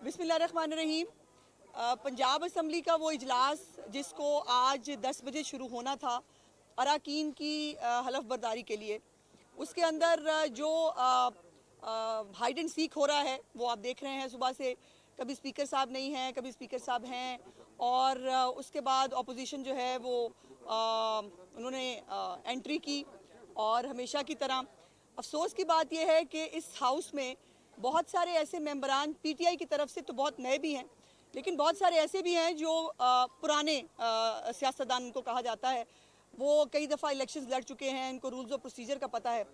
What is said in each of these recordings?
बिस्मिल्लाहिर्रहमानिर्रहीम। पंजाब असम्बली का वो इजलास जिसको आज 10 बजे शुरू होना था अरकान की हलफ बर्दारी के लिए, उसके अंदर जो हाइड एंड सीक हो रहा है वो आप देख रहे हैं। सुबह से कभी स्पीकर साहब नहीं हैं, कभी स्पीकर साहब हैं, और उसके बाद अपोजिशन जो है वो उन्होंने एंट्री की। और हमेशा की तरह अफसोस की बात यह है कि इस हाउस में बहुत सारे ऐसे मेंबरान पीटीआई की तरफ से तो बहुत नए भी हैं, लेकिन बहुत सारे ऐसे भी हैं जो पुराने सियासतदान उनको कहा जाता है। वो कई दफ़ा इलेक्शंस लड़ चुके हैं, इनको रूल्स ऑफ प्रोसीजर का पता है।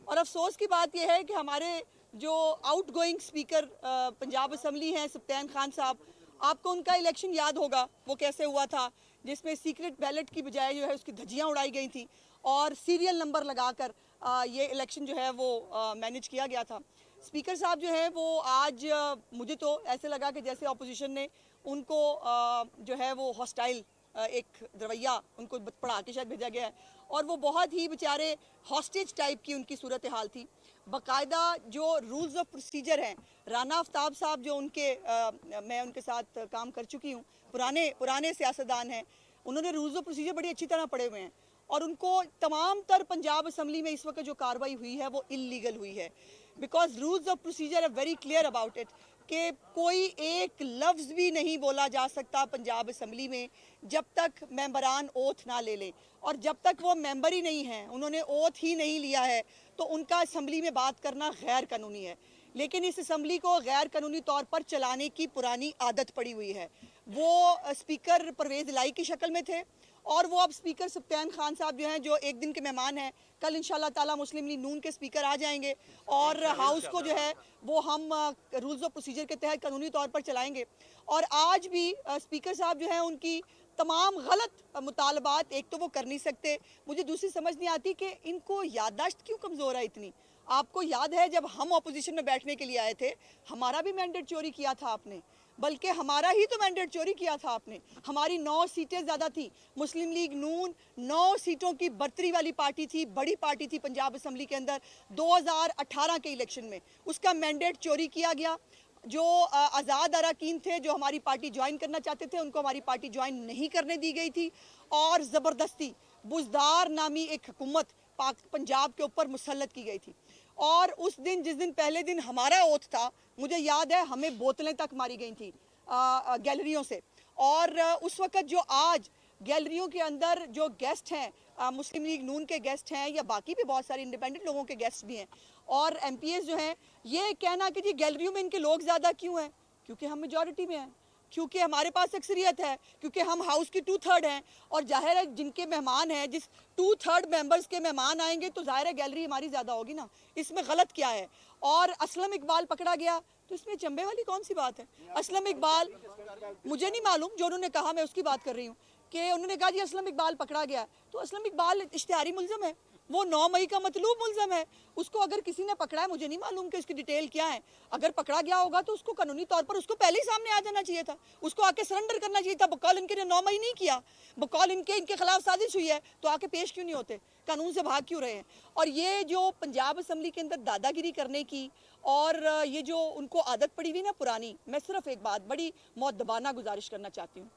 और अफसोस की बात यह है कि हमारे जो out going speaker Punjab assembly हैं सब्तैन खान साहब, आपको उनका इलेक्शन याद होगा वो कैसे हुआ था, जिसमें सीक्रेट बैलेट की बजाय जो है उसकी धज्जियाँ उड़ाई गई थी और सीरियल नंबर लगाकर ये इलेक्शन जो है वो मैनेज किया गया था। स्पीकर साहब जो है वो आज मुझे तो ऐसे लगा कि जैसे अपोजिशन ने उनको जो है वो हॉस्टाइल एक रवैया उनको पढ़ा के शायद भेजा गया है, और वो बहुत ही बेचारे हॉस्टेज टाइप की उनकी सूरत हाल थी। बाकायदा जो रूल्स ऑफ प्रोसीजर हैं, राना आफ्ताब साहब जो उनके मैं उनके साथ काम कर चुकी हूँ, पुराने सियासतदान हैं, उन्होंने रूल्स ऑफ प्रोसीजर बड़ी अच्छी तरह पढ़े हुए हैं, और उनको तमाम तर पंजाब असम्बली में इस वक्त जो कार्रवाई हुई है वो इलीगल हुई है। Because rules of procedure are very clear about it कि कोई एक लफ्ज़ भी नहीं बोला जा सकता पंजाब असम्बली में जब तक मेंबरान ओथ ना ले लें, और जब तक वो मेंबर ही नहीं हैं, उन्होंने ओथ ही नहीं लिया है, तो उनका असम्बली में बात करना गैर कानूनी है। लेकिन इस असम्बली को गैर कानूनी तौर पर चलाने की पुरानी आदत पड़ी हुई है। वो स्पीकर परवेज़ इलाही की शक्ल में थे, और वो अब स्पीकर सब्तैन खान साहब जो हैं, जो एक दिन के मेहमान हैं, कल इंशाल्लाह ताला मुस्लिम लीग नून के स्पीकर आ जाएंगे, और हाउस को जो है वो हम रूल्स ऑफ प्रोसीजर के तहत कानूनी तौर पर चलाएंगे। और आज भी स्पीकर साहब जो हैं उनकी तमाम गलत मुतालबात एक तो वो कर नहीं सकते। मुझे दूसरी समझ नहीं आती कि इनको याददाश्त क्यों कमज़ोर है इतनी। आपको याद है जब हम अपोजिशन में बैठने के लिए आए थे, हमारा भी मैंडेट चोरी किया था आपने, बल्कि हमारा ही तो मैंडेट चोरी किया था आपने। हमारी 9 सीटें ज़्यादा थी। मुस्लिम लीग नून 9 सीटों की बर्तरी वाली पार्टी थी, बड़ी पार्टी थी पंजाब असम्बली के अंदर। 2018 के इलेक्शन में उसका मैंडेट चोरी किया गया। जो आज़ाद अरकान थे जो हमारी पार्टी ज्वाइन करना चाहते थे, उनको हमारी पार्टी ज्वाइन नहीं करने दी गई थी, और ज़बरदस्ती बुज़दार नामी एक हुकूमत पंजाब के ऊपर मुसल्लत की गई थी। और उस दिन जिस दिन पहले दिन हमारा ओथ था, मुझे याद है हमें बोतलें तक मारी गई थी गैलरियों से। और उस वक़्त जो आज गैलरियों के अंदर जो गेस्ट हैं, मुस्लिम लीग नून के गेस्ट हैं, या बाकी भी बहुत सारे इंडिपेंडेंट लोगों के गेस्ट भी हैं, और एमपीएस जो हैं, ये कहना कि जी गैलरियों में इनके लोग ज़्यादा क्यों हैं, क्योंकि हम मेजॉरिटी में हैं, क्योंकि हमारे पास अक्सरियत है, क्योंकि हम हाउस की 2/3 हैं। और जाहिर है जिनके मेहमान हैं, जिस 2/3 मेंबर्स के मेहमान आएंगे तो जाहिर है गैलरी हमारी ज़्यादा होगी ना। इसमें गलत क्या है? और असलम इकबाल पकड़ा गया तो इसमें चंबे वाली कौन सी बात है? असलम इकबाल, मुझे नहीं मालूम, जो उन्होंने कहा मैं उसकी बात कर रही हूँ कि उन्होंने कहा जी असलम इकबाल पकड़ा गया, तो असलम इकबाल इश्तिहारी मुल्ज़म है, वो 9 मई का मतलूब मुल्ज़म है। उसको अगर किसी ने पकड़ा है, मुझे नहीं मालूम कि उसकी डिटेल क्या है, अगर पकड़ा गया होगा तो उसको कानूनी तौर पर उसको पहले ही सामने आ जाना चाहिए था, उसको आके सरेंडर करना चाहिए था। बकौल इनके 9 मई नहीं किया, बकौल इनके खिलाफ साजिश हुई है, तो आके पेश क्यों नहीं होते, कानून से भाग क्यों रहे हैं? और ये जो पंजाब असम्बली के अंदर दादागिरी करने की और ये जो उनको आदत पड़ी हुई ना पुरानी, मैं सिर्फ एक बात बड़ी मौदबाना गुजारिश करना चाहती हूँ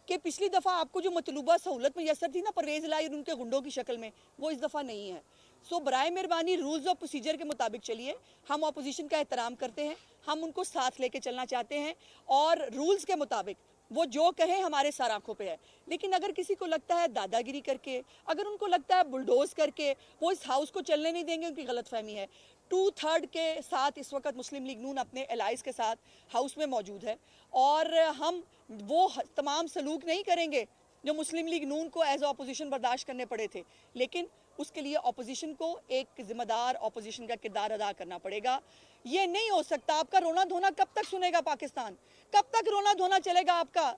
कि पिछली दफ़ा आपको जो मतलूबा सहूलत मैसर थी ना परवेज़ इलाही और उनके गुंडों की शक्ल में, वो इस दफ़ा नहीं है। सो बराए मेहरबानी रूल्स ऑफ प्रोसीजर के मुताबिक चलिए। हम अपोजिशन का एहतराम करते हैं, हम उनको साथ लेके चलना चाहते हैं, और रूल्स के मुताबिक वो जो कहें हमारे सर आंखों पे है। लेकिन अगर किसी को लगता है दादागिरी करके, अगर उनको लगता है बुलडोज करके वो इस हाउस को चलने नहीं देंगे, उनकी गलतफहमी है। 2/3 के साथ इस वक्त मुस्लिम लीग नून अपने एलाइज के साथ हाउस में मौजूद है, और हम वो तमाम सलूक नहीं करेंगे जो मुस्लिम लीग नून को एज अपोजिशन बर्दाश्त करने पड़े थे। लेकिन उसके लिए अपोजिशन को एक जिम्मेदार अपोजिशन का किरदार अदा करना पड़ेगा। ये नहीं हो सकता। आपका रोना धोना कब तक सुनेगा पाकिस्तान? कब तक रोना धोना चलेगा आपका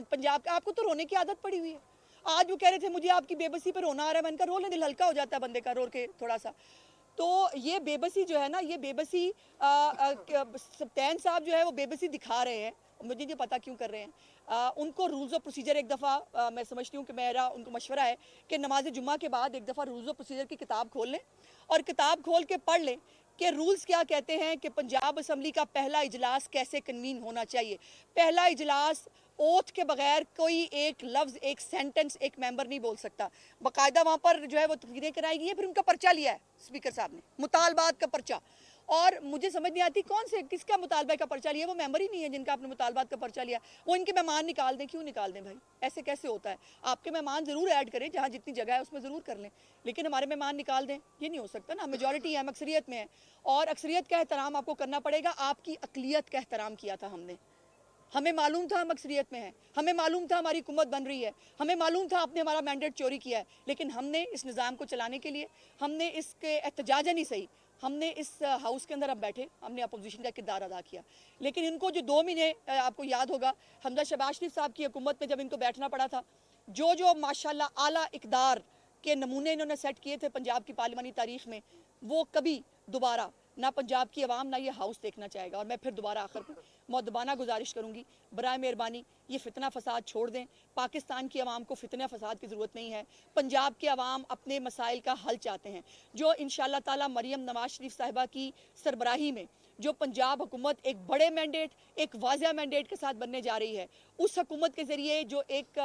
पंजाब का? आपको तो रोने की आदत पड़ी हुई है। आज वो कह रहे थे मुझे आपकी बेबसी पे रोना आ रहा है, मैंने कहा रो ले, दिल हल्का हो जाता है बंदे का रो के थोड़ा सा। तो ये बेबसी जो है ना, ये बेबसी सब्तैन साहब जो है वो बेबसी दिखा रहे हैं, मुझे नहीं पता क्यों कर रहे हैं। उनको रूल्स ऑफ प्रोसीजर एक दफ़ा मैं समझती हूँ कि मेरा उनको मशवरा है कि नमाज जुम्मा के बाद एक दफ़ा रूल्स ऑफ प्रोसीजर की किताब खोल लें और किताब खोल के पढ़ लें कि रूल्स क्या कहते हैं कि पंजाब असम्बली का पहला इजलास कैसे कन्वीन होना चाहिए। पहला इजलास ओथ के बगैर कोई एक लफ्ज़, एक सेंटेंस एक मेंबर नहीं बोल सकता। बाकायदा वहाँ पर जो है वो तकरीरें कराई गई है, फिर उनका पर्चा लिया है स्पीकर साहब ने, मुतालबात का पर्चा। और मुझे समझ नहीं आती कौन से किसका मुतालबा का पर्चा लिया, वो मेंबर ही नहीं है जिनका आपने मुतालबात का पर्चा लिया। वो इनके मेहमान निकाल दें, क्यों निकाल दें भाई, ऐसे कैसे होता है। आपके मेहमान ज़रूर ऐड करें, जहाँ जितनी जगह है उसमें ज़रूर कर लें, लेकिन हमारे मेहमान निकाल दें, ये नहीं हो सकता ना। मेजॉरिटी है, हम अक्सरियत में है, और अक्सरियत का एहतराम आपको करना पड़ेगा। आपकी अकलियत का एहतराम किया था हमने, हमें मालूम था हम अक्सरियत में हैं, हमें मालूम था हमारी हुकूमत बन रही है, हमें मालूम था आपने हमारा मैंडेट चोरी किया है, लेकिन हमने इस निज़ाम को चलाने के लिए, हमने इसके एहतजाज नहीं सही, हमने इस हाउस के अंदर अब बैठे, हमने अपोजिशन का किरदार अदा किया। लेकिन इनको जो 2 महीने, आपको याद होगा हमजा शहबाज शरीफ साहब की हुकूमत में जब इनको बैठना पड़ा था, जो माशाल्लाह आला इक़दार के नमूने इन्होंने सेट किए थे पंजाब की पार्लिमानी तारीख में, वो कभी दोबारा ना पंजाब की आवाम ना ये हाउस देखना चाहेगा। और मैं फिर दोबारा आखिर में मुअद्दबाना गुजारिश करूंगी, बराए मेहरबानी ये फितना फसाद छोड़ दें। पाकिस्तान की आवाम को फितना फसाद की ज़रूरत नहीं है। पंजाब के आवाम अपने मसाइल का हल चाहते हैं, जो इंशाअल्लाह ताला मरियम नवाज शरीफ साहिबा की सरबराही में जो पंजाब हुकूमत एक बड़े मैंडेट, एक वाज़िया मैंडेट के साथ बनने जा रही है, उस हुकूमत के ज़रिए जो एक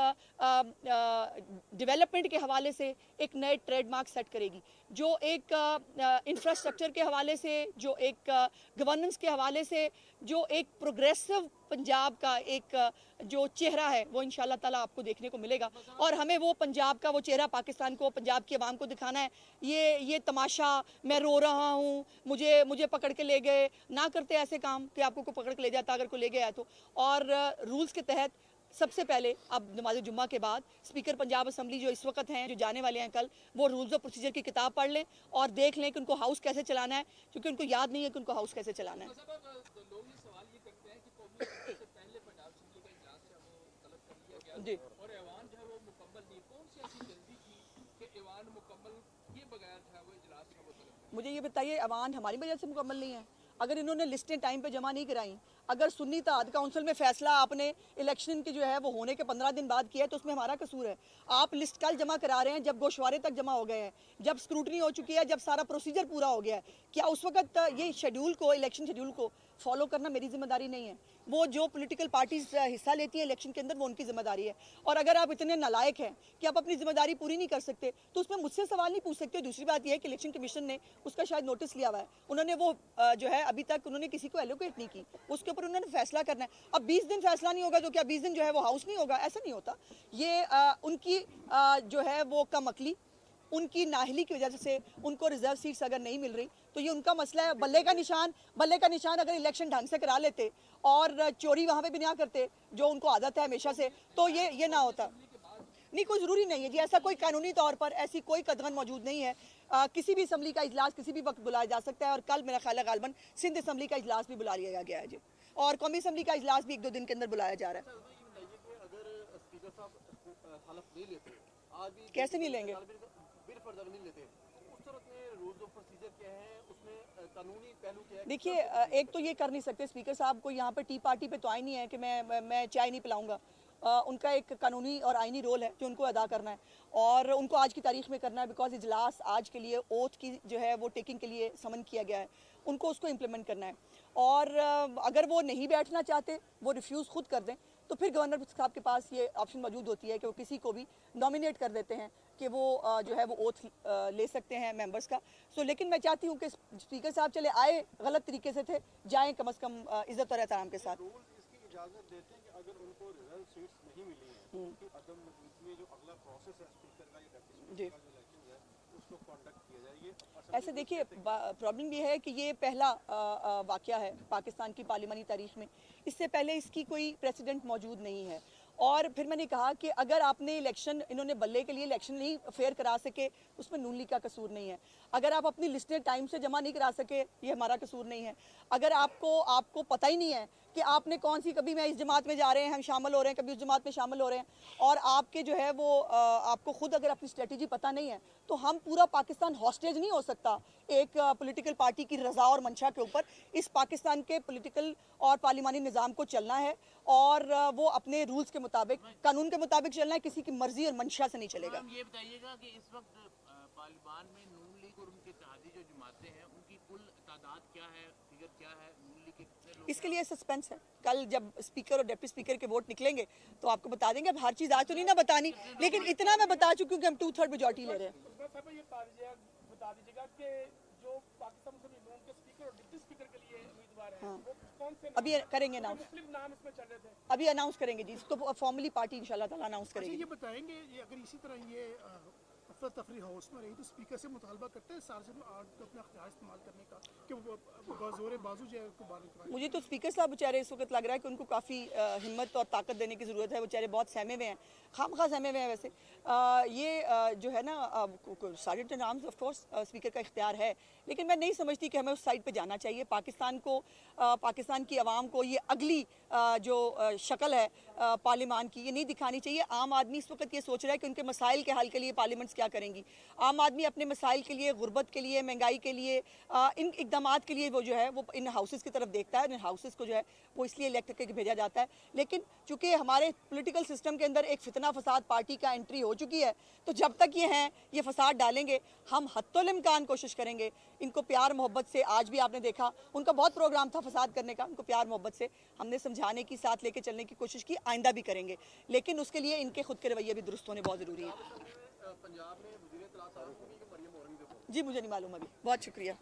डेवलपमेंट के हवाले से एक नए ट्रेडमार्क सेट करेगी, जो एक इंफ्रास्ट्रक्चर के हवाले से, जो एक गवर्नेंस के हवाले से, जो एक प्रोग्रेसिव पंजाब का एक जो चेहरा है, वो इंशाअल्लाह ताला आपको देखने को मिलेगा। और हमें वो पंजाब का वो चेहरा पाकिस्तान को, पंजाब की आवाम को दिखाना है। ये तमाशा, मैं रो रहा हूँ, मुझे पकड़ के ले गए, ना करते ऐसे काम कि आपको पकड़ के ले जाता अगर कोई ले गया है तो। और रूल्स के तहत सबसे पहले अब नमाज जुम्मा के बाद स्पीकर पंजाब असम्बली जो इस वक्त हैं, जो जाने वाले हैं कल, वो रूल्स ऑफ प्रोसीजर की किताब पढ़ लें और देख लें कि उनको हाउस कैसे चलाना है, क्योंकि उनको याद नहीं है कि उनको हाउस कैसे चलाना है। जी, और ऐवान जो है वो मुकम्मल नहीं, कौन सी ऐसी जल्दी थी कि ऐवान मुकम्मल ये बगैर था वो इजलास था वो तलब। मुझे ये बताइए, अवान हमारी वजह से मुकम्मल नहीं है? अगर इन्होंने लिस्टें टाइम पे जमा नहीं कराई, अगर सुन्नी इत्तेहाद काउंसिल में फैसला आपने इलेक्शन की जो है वो होने के 15 दिन बाद किया है, तो उसमें हमारा कसूर है। आप लिस्ट कल जमा करा रहे हैं जब गोशवारे तक जमा हो गए हैं, जब स्क्रूटनी हो चुकी है, जब सारा प्रोसीजर पूरा हो गया है। क्या उस वक्त ये शेड्यूल को, इलेक्शन शेड्यूल को फॉलो करना मेरी जिम्मेदारी नहीं है? वो जो पॉलिटिकल पार्टीज हिस्सा लेती हैं इलेक्शन के अंदर, वो उनकी जिम्मेदारी है। और अगर आप इतने नालायक हैं कि आप अपनी जिम्मेदारी पूरी नहीं कर सकते, तो उसमें मुझसे सवाल नहीं पूछ सकते। दूसरी बात यह है कि इलेक्शन कमीशन ने उसका शायद नोटिस लिया हुआ है, उन्होंने वो जो है अभी तक उन्होंने किसी को एलोकेट नहीं की, उसके ऊपर उन्होंने फैसला करना है। अब 20 दिन फैसला नहीं होगा तो क्या 20 दिन जो है वो हाउस नहीं होगा? ऐसा नहीं होता। ये उनकी जो है वो कम अकली, उनकी नाहली की वजह से उनको रिजर्व सीट्स अगर नहीं मिल रही, तो ये उनका मसला है। बल्ले का निशान अगर इलेक्शन ढंग से करा लेते और चोरी वहाँ पे भी ना करते, जो उनको आदत है हमेशा से, तो ये ना होता। नहीं, कोई ज़रूरी नहीं है जी, ऐसा कोई कानूनी तौर पर ऐसी कोई कदगन मौजूद नहीं है। किसी भी असम्बली का इजलास किसी भी वक्त बुलाया जा सकता है, और कल मेरा ख्याल है गालबन सिंध असम्बली का इजलास भी बुला लिया गया है जी, और कौमी असम्बली का इजलास भी 1-2 दिन के अंदर बुलाया जा रहा है। कैसे नहीं लेंगे? देखिए, एक तो ये कर नहीं सकते स्पीकर साहब को, यहाँ पर टी पार्टी पे तो आए नहीं है कि मैं चाय नहीं पिलाऊंगा। उनका एक कानूनी और आइनी रोल है जो उनको अदा करना है, और उनको आज की तारीख में करना है, बिकॉज इजलास आज के लिए ओथ की जो है वो टेकिंग के लिए समन किया गया है, उनको उसको इम्प्लीमेंट करना है। और अगर वो नहीं बैठना चाहते, वो रिफ्यूज़ खुद कर दें, तो फिर गवर्नर साहब के पास ये ऑप्शन मौजूद होती है कि वो किसी को भी नॉमिनेट कर देते हैं कि वो जो है वो ओथ ले सकते हैं मेंबर्स का। लेकिन मैं चाहती हूँ कि स्पीकर साहब चले आए गलत तरीके से थे, जाएं कम से कम इज्जत और एहतराम के साथ। इजाजत देते हैं कि अगर उनको रिजर्व सीट्स नहीं मिली हैं तो उनकी अदम मौजूदगी में जो अगला प्रोसेस है स्पीकर का या डेप्यूटी का जो इलेक्शन है उसको कंडक्ट किया जाएगा। ऐसे देखिए, प्रॉब्लम ये है कि ये पहला वाकया है पाकिस्तान की पार्लिमानी तारीख में, इससे पहले इसकी कोई प्रेसिडेंट मौजूद नहीं है। और फिर मैंने कहा कि अगर आपने इलेक्शन, इन्होंने बल्ले के लिए इलेक्शन नहीं फेयर करा सके, उसमें नून लीग का कसूर नहीं है। अगर आप अपनी लिस्टें टाइम से जमा नहीं करा सके, ये हमारा कसूर नहीं है। अगर आपको पता ही नहीं है कि आपने कौन सी, कभी मैं इस जमात में जा रहे हैं, हम शामिल हो रहे हैं, कभी उस जमात में शामिल हो रहे हैं, और आपके जो है वो आपको खुद अगर अपनी स्ट्रेटजी पता नहीं है, तो हम पूरा पाकिस्तान हॉस्टेज नहीं हो सकता एक पॉलिटिकल पार्टी की रजा और मंशा के ऊपर। इस पाकिस्तान के पॉलिटिकल और पार्लिमानी निज़ाम को चलना है, और वो अपने रूल्स के मुताबिक, कानून के मुताबिक चलना है, किसी की मर्जी और मंशा से नहीं चलेगा। ये बताइएगा कि इस वक्त पार्लियामेंट में नून लीग और उनके इत्तेहादी जो जमातें हैं, उनकी कुल तादाद क्या है, फिगर क्या है, मूल्य के कितने लोग इसके लिए सस्पेंस है। कल जब स्पीकर और डिप्टी स्पीकर के वोट निकलेंगे तो आपको बता देंगे। अब हर चीज़ आज तो नहीं ना बतानी, लेकिन इतना मैं बता चुकी हूँ कि हम 2/3 मेजॉरिटी ले रहे हैं। उसमें साहब ये बता दीजिएगा कि जो पाकिस्तान मुस्लिम लीग के स्पीकर और डिप्टी स्पीकर के लिए उम्मीदवार हैं वो कौन से अभी करेंगे अनाउंस, मुस्लिम नाम इसमें चल रहे थे। अभी अनाउंस करेंगे जी, इसको फॉर्मली पार्टी इंशाल्लाह ताला अनाउंस करेगी। ये बताएंगे ये अगर इसी तरह ये अफरा तफरी हाउस में रही तो स्पीकर से मुतालबा करते हैं सार्जिन को अपना अख्तियार इस्तेमाल करने का कि वो जोर बाजू जो है उसको बाहर निकलवाएं। मुझे तो स्पीकर साहब बेचारे इस वक्त लग रहा है कि उनको काफ़ी हिम्मत और ताकत देने की ज़रूरत है। बेचारे बहुत सहमे हुए हैं, खामखा सहमे हुए हैं। वैसे जो है ना sergeant in arms of course speaker का इख्तियार है, लेकिन मैं नहीं समझती कि हमें उस साइड पे जाना चाहिए। पाकिस्तान को पाकिस्तान की आवाम को ये अगली जो शक्ल है पार्लियामान की, ये नहीं दिखानी चाहिए। आम आदमी इस वक्त ये सोच रहा है कि उनके मसाइल के हल के लिए पार्लियामेंट्स क्या करेंगी। आम आदमी अपने मसाइल के लिए, गुर्बत के लिए, महंगाई के लिए, इन इकदामात के लिए वो जो है वो इन हाउसेस की तरफ देखता है। इन हाउसेस को जो है वो इसलिए इलेक्ट करके भेजा जाता है। लेकिन चूंकि हमारे पॉलिटिकल सिस्टम के अंदर एक फितना फसाद पार्टी का एंट्री हो चुकी है, तो जब तक ये हैं ये फसाद डालेंगे, हम हत्तुल इम्कान कोशिश करेंगे इनको प्यार मोहब्बत से। आज भी आपने देखा उनका बहुत प्रोग्राम था फसाद करने का, उनको प्यार मोहब्बत से हमने समझाने की, साथ लेके चलने की कोशिश की, आइंदा भी करेंगे। लेकिन उसके लिए इनके खुद के रवैये भी दुरुस्त होने बहुत ज़रूरी है। पंजाब में वज़ीर इत्तलात साहब को भी कि मरियम औरंगी के जी मुझे नहीं मालूम अभी। बहुत शुक्रिया।